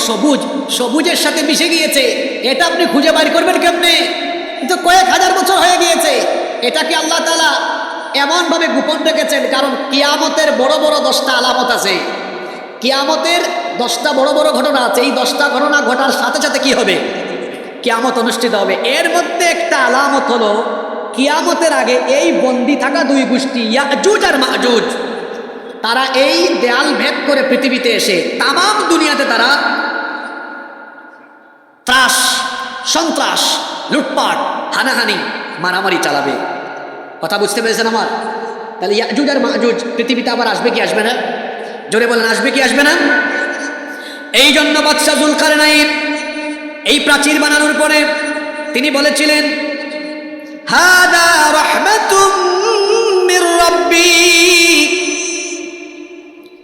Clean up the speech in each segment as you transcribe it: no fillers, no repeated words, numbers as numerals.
সবুজ, সবুজের সাথে মিশে গিয়েছে। এটা আপনি খুঁজে বাইর করবেন কেমনে? কিন্তু কয়েক হাজার বছর হয়ে গিয়েছে। এটাকে আল্লাহ তাআলা এমনভাবে গোপন রেখেছেন, কারণ কিয়ামতের বড় বড় 10টা আলামত আছে। কিয়ামতের 10টা বড় বড় ঘটনা আছে। এই 10টা ঘটনা ঘটার সাথে সাথে কি হবে? কিয়ামত অনুষ্ঠিত হবে। এর মধ্যে একটা আলামত হলো কিয়ামতের আগে এই বন্দী থাকা দুই গোষ্ঠী ইয়াজুজ আর মাজুজ, তারা এই দেয়াল ভেদ করে পৃথিবীতে এসে তামাম দুনিয়াতে তারা ত্রাস, সন্ত্রাস, লুটপাট, হানাহানি, মারামারি চালাবে। কথা বুঝতে পেরেছেন আমার? তাহলে ইয়াজুজ আর মাজুজ পৃথিবীতে আবার আসবে কি আসবে না? জোরে বলেন, আসবে কি আসবে না? এই জন্য বাদশাহ যুলকারনাইন এই প্রাচীর বানানোর পরে তিনি বলেছিলেন, হাদা রাহমাতুম মির রাব্বি।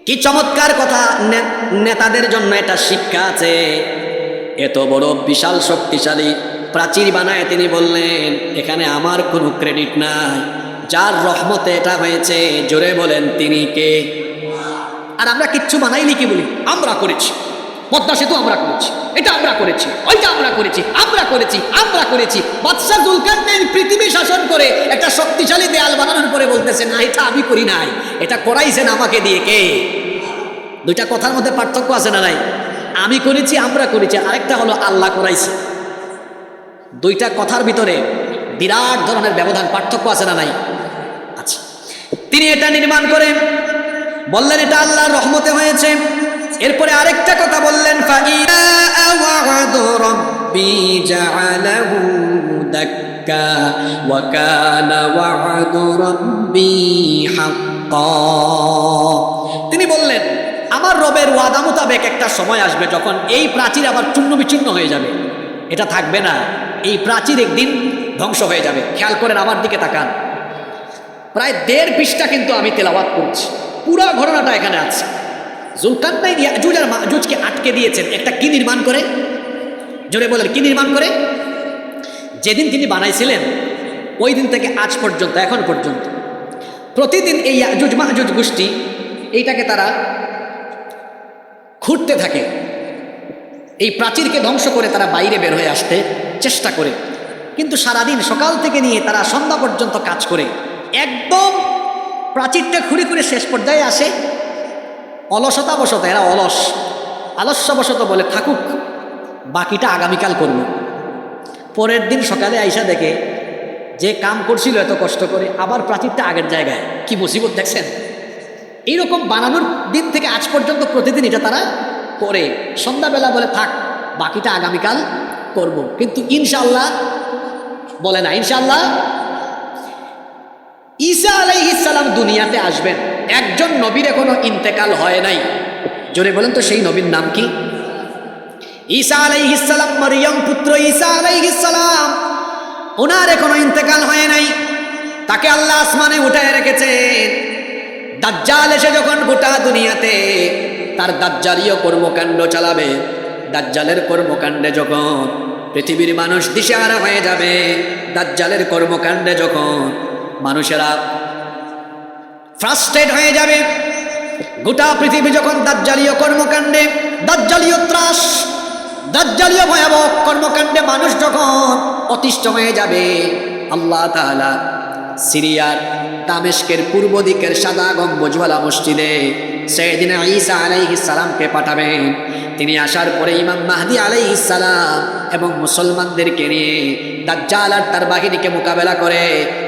কি চমৎকার কথা! নেতাদের জন্য এটা শিক্ষা আছে। এত বড় বিশাল শক্তিশালী প্রাচীর বানায় তিনি বললেন, এখানে আমার কোনো ক্রেডিট নাই, যার রহমতে এটা হয়েছে, জোরে বলেন তিনি কে? আর আমরা কিচ্ছু বানাইনি, কি বলি? আমরা করেছি। পদ্মা সেতু আমরা করেছি, এটা আমরা করেছি, ওইটা আমরা করেছি, আমরা করেছি, আমরা করেছি। বাদশাহ যুলকারনাইন পৃথিবী শাসন করে একটা শক্তিশালী দেয়াল বানানোর পরে বলতেছে, না, এটা আমি করি নাই, এটা করাইছেন আমাকে দিয়ে। কে? দুইটা কথার মধ্যে পার্থক্য আছে না নাই? আমি করেছি, আমরা করেছি, আরেকটা হলো আল্লাহ করাইছে। দুইটা কথার ভিতরে বিরাট ধরনের ব্যবধান, পার্থক্য আছে না নাই? আচ্ছা, তিনি এটা নির্মাণ করে বললেন এটা আল্লাহর রহমতে হয়েছে। এরপরে আরেকটা কথা বললেন, ফাইদা ওয়া'দু রাব্বি জা'আলাহু দাক্কা ওয়া কানা ওয়া'দু রাব্বি হাক্কা। তিনি বললেন, আমার রবের ওয়াদা মোতাবেক একটা সময় আসবে যখন এই প্রাচীর আবার চূর্ণ বিচূর্ণ হয়ে যাবে, এটা থাকবে না। এই প্রাচীর একদিন ধ্বংস হয়ে যাবে। খেয়াল করেন, আমার দিকে তাকান। প্রায় 1.5 পৃষ্ঠা কিন্তু আমি তেলাওয়াত করছি, পুরো ঘটনাটা এখানে আছে। যুলকারনাইন ইয়াজুজ আর মাজুজকে আটকে দিয়েছেন একটা কি নির্মাণ করে? জোরে বলেন, কি নির্মাণ করে? যেদিন তিনি বানাইছিলেন ওই দিন থেকে আজ পর্যন্ত, এখন পর্যন্ত প্রতিদিন এই ইয়াজুজ মাজুজ গোষ্ঠী এইটাকে তারা খুঁড়তে থাকে। এই প্রাচীরকে ধ্বংস করে তারা বাইরে বের হয়ে আসতে চেষ্টা করে, কিন্তু সারাদিন সকাল থেকে নিয়ে তারা সন্ধ্যা পর্যন্ত কাজ করে একদম প্রাচীরটা খুঁড়ে খুঁড়ে শেষ পর্যায়ে আসে। অলসতাবশত, এরা আলস্যবশত বলে, থাকুক, বাকিটা আগামীকাল করব। পরের দিন সকালে আইসা দেখে যে কাম করছিল এত কষ্ট করে, আবার প্রাচীরটা আগের জায়গায়। কি মুসিবত দেখছেন! এইরকম বানানোর দিন থেকে আজ পর্যন্ত প্রতিদিন এটা তারা করে। সন্ধ্যাবেলা বলে, থাক, বাকিটা আগামীকাল করব। কিন্তু ইনশাআল্লাহ বলে না। ইনশাআল্লাহ ঈসা আলাইহিস সালাম দুনিয়াতে আসবেন। একজন নবীর এখনো ইন্তেকাল হয় নাই। জোরে বলেন তো, সেই নবীর নাম কি? ঈসা আলাইহিস সালাম, মরিয়ম পুত্র ঈসা আলাইহিস সালাম, ওনার এখনো ইন্তেকাল হয় নাই। তাকে আল্লাহ আসমানে উঠায় রেখেছেন। দাজ্জাল এসে যখন গোটা দুনিয়াতে তার দাজ্জালীয় কর্মকাণ্ড চালাবে, দাজ্জালের কর্মকাণ্ডে যখন পৃথিবীর মানুষ দিশেহারা হয়ে যাবে, দাজ্জালের কর্মকাণ্ডে যখন মানুষেরা ফ্রাস্ট্রেট হয়ে যাবে, গোটা পৃথিবী যখন দাজ্জালীয় কর্মকাণ্ডে, দাজ্জালীয় ত্রাস, দাজ্জালীয় ভয়াবহ কর্মকাণ্ডে মানুষ যখন অতিষ্ঠ হয়ে যাবে, আল্লাহ তাআলা সিরিয়ার দামেস্কের পূর্ব দিকের সাদা গম্বুজওয়ালা মসজিদে সাইয়েদিনা ঈসা আলাইহিস সালামকে পাঠাবেন। তিনি আসার পরে ইমাম মাহদী আলাইহিস সালাম এবং মুসলমানদেরকে নিয়ে দাজ্জাল আর তার বাহিনীকে মোকাবেলা করে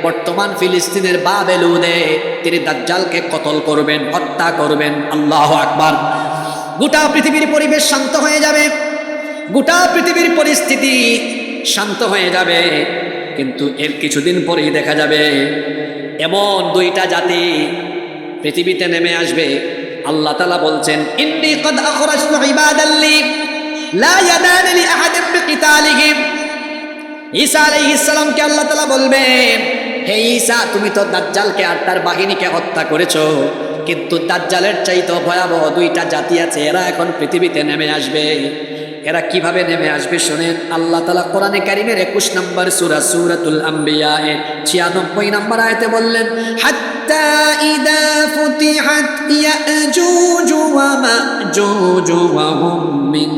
বর্তমান ফিলিস্তিনের বাবেলুনে তিনি দাজ্জালকে কতল করবেন, হত্যা করবেন। আল্লাহু আকবার। গোটা পৃথিবীর পরিবেশ শান্ত হয়ে যাবে, গোটা পৃথিবীর পরিস্থিতি শান্ত হয়ে যাবে। কিন্তু এর কিছুদিন পরেই দেখা যাবে এমন দুইটা জাতি পৃথিবীতে নেমে আসবে। আল্লাহ তাআলা বলছেন, ইন্নী কদ আখরাজতু ইবাদাল্লি লা ইয়াদান লি আহাদিন বিকিতালিহিম। ঈসা আলাইহিস সালামকে আল্লাহ তাআলা বলবেন, হে ঈসা, তুমি তো দাজ্জালকে আর তার বাহিনীকে হত্যা করেছো, কিন্তু দাজ্জালের চাইতে ভয়াবহ দুইটা জাতি আছে, এরা এখন পৃথিবীতে নেমে আসবে। এরা কিভাবে নেমে আসবে শুনেন। আল্লাহ তাআলা কোরআনে কারীমের 21 নম্বর সূরা সূরাতুল আম্বিয়া এর 96 নম্বর আয়াতে বললেন, হাত্তা ইদা ফুতিহাত ইয়াজুজ ওয়া মাজুজ ওয়া হুম মিন